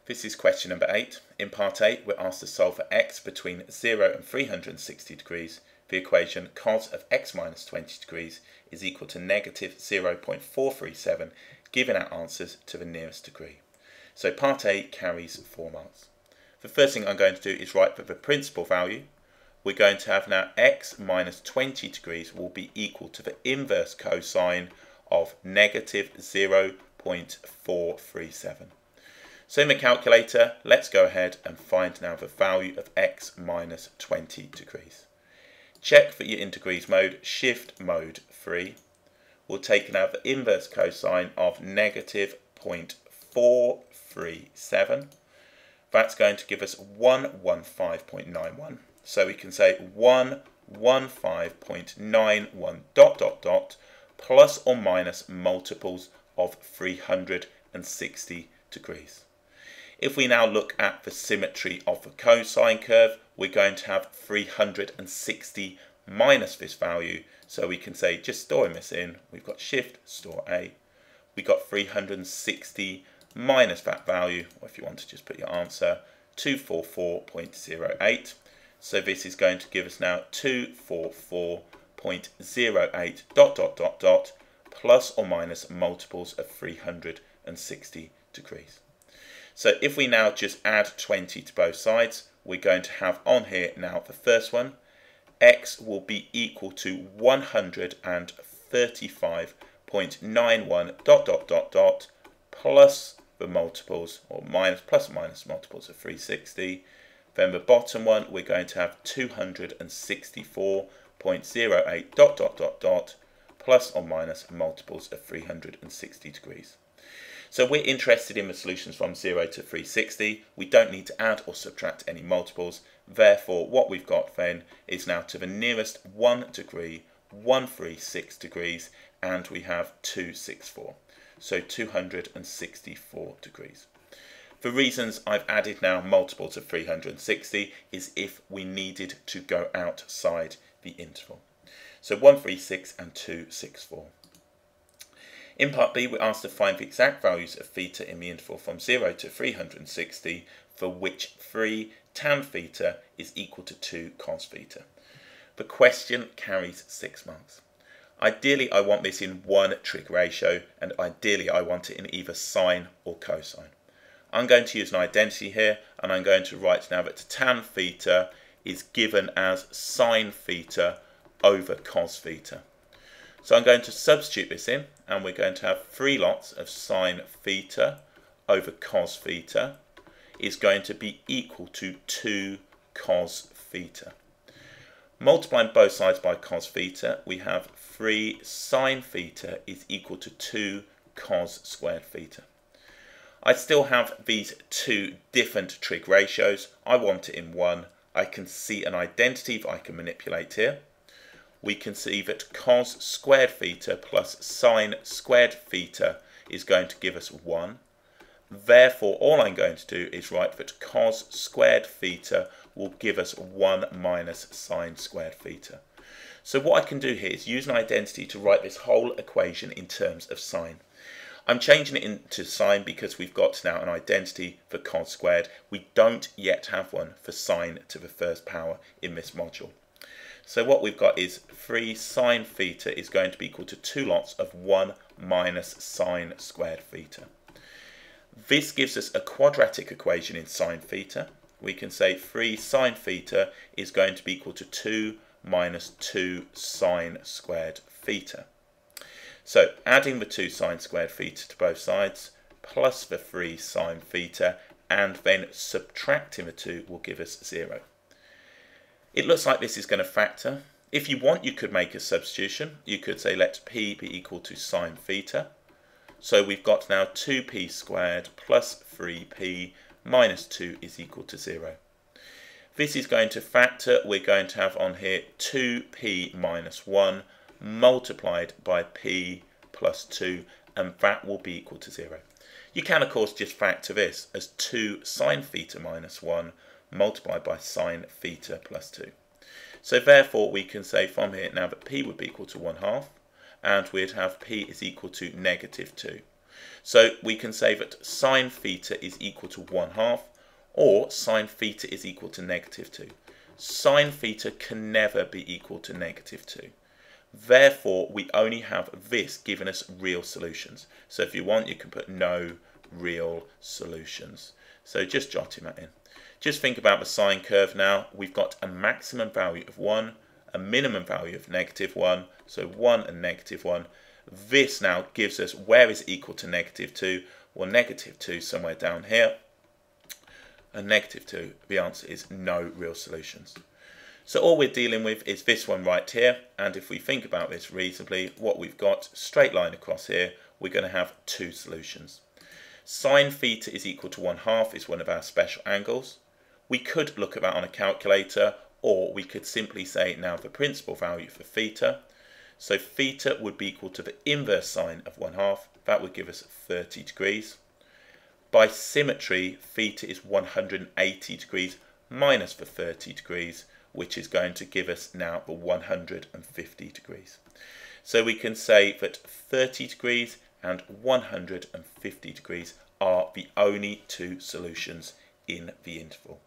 This is question number 8. In part 8, we're asked to solve for x between 0 and 360 degrees. The equation cos of x minus 20 degrees is equal to negative 0.437, giving our answers to the nearest degree. So part 8 carries 4 marks. The first thing I'm going to do is write for the principal value. We're going to have now x minus 20 degrees will be equal to the inverse cosine of negative 0.437. So in the calculator, let's go ahead and find now the value of x minus 20 degrees. Check that you're in degrees mode, shift mode 3. We'll take now the inverse cosine of negative 0.437. That's going to give us 115.91. So we can say 115.91 ... plus or minus multiples of 360 degrees. If we now look at the symmetry of the cosine curve, we're going to have 360 minus this value. So we can say, just storing this in, we've got shift, store A. We've got 360 minus that value, or if you want to just put your answer, 244.08. So this is going to give us now 244.08 ... plus or minus multiples of 360 degrees. So if we now just add 20 to both sides, we're going to have on here now the first one, x will be equal to 135.91 ... plus the multiples, or minus plus or minus multiples of 360. Then the bottom one, we're going to have 264.08 ... plus or minus multiples of 360 degrees. So we're interested in the solutions from 0 to 360. We don't need to add or subtract any multiples. Therefore, what we've got then is now to the nearest 1 degree, 136 degrees, and we have 264. So 264 degrees. The reasons I've added now multiples of 360 is if we needed to go outside the interval. So 136 and 264. In part B, we're asked to find the exact values of theta in the interval from 0 to 360, for which 3 tan theta is equal to 2 cos theta. The question carries 6 marks. Ideally, I want this in one trig ratio, and ideally, I want it in either sine or cosine. I'm going to use an identity here, and I'm going to write now that tan theta is given as sine theta over cos theta. So I'm going to substitute this in, and we're going to have 3 lots of sine theta over cos theta is going to be equal to 2 cos theta. Multiplying both sides by cos theta, we have 3 sine theta is equal to 2 cos squared theta. I still have these 2 different trig ratios. I want it in one. I can see an identity that I can manipulate here. We can see that cos squared theta plus sine squared theta is going to give us 1. Therefore, all I'm going to do is write that cos squared theta will give us 1 minus sine squared theta. So what I can do here is use an identity to write this whole equation in terms of sine. I'm changing it into sine because we've got now an identity for cos squared. We don't yet have one for sine to the first power in this module. So what we've got is 3 sine theta is going to be equal to 2 lots of 1 minus sine squared theta. This gives us a quadratic equation in sine theta. We can say 3 sine theta is going to be equal to 2 minus 2 sine squared theta. So adding the 2 sine squared theta to both sides, plus the 3 sine theta, and then subtracting the 2 will give us 0. It looks like this is going to factor. If you want, you could make a substitution. You could say let p be equal to sine theta. So we've got now 2p squared plus 3p minus 2 is equal to 0. This is going to factor. We're going to have on here 2p minus 1 multiplied by p plus 2, and that will be equal to 0. You can, of course, just factor this as 2 sine theta minus 1 multiplied by sine theta plus 2. So therefore we can say from here now that p would be equal to 1/2, and we'd have p is equal to negative 2. So we can say that sine theta is equal to 1/2 or sine theta is equal to -2. Sine theta can never be equal to -2. Therefore, we only have this giving us real solutions. So if you want, you can put no real solutions. So just jotting that in. Just think about the sine curve now. We've got a maximum value of 1, a minimum value of -1, so 1 and -1. This now gives us where is equal to -2. Well, -2 somewhere down here, and -2, the answer is no real solutions. So all we're dealing with is this one right here, and if we think about this reasonably, what we've got, straight line across here, we're going to have 2 solutions. Sine theta is equal to 1/2 is one of our special angles. We could look at that on a calculator, or we could simply say now the principal value for theta. So theta would be equal to the inverse sine of 1/2. That would give us 30 degrees. By symmetry, theta is 180 degrees minus the 30 degrees, which is going to give us now the 150 degrees. So we can say that 30 degrees and 150 degrees are the only 2 solutions in the interval.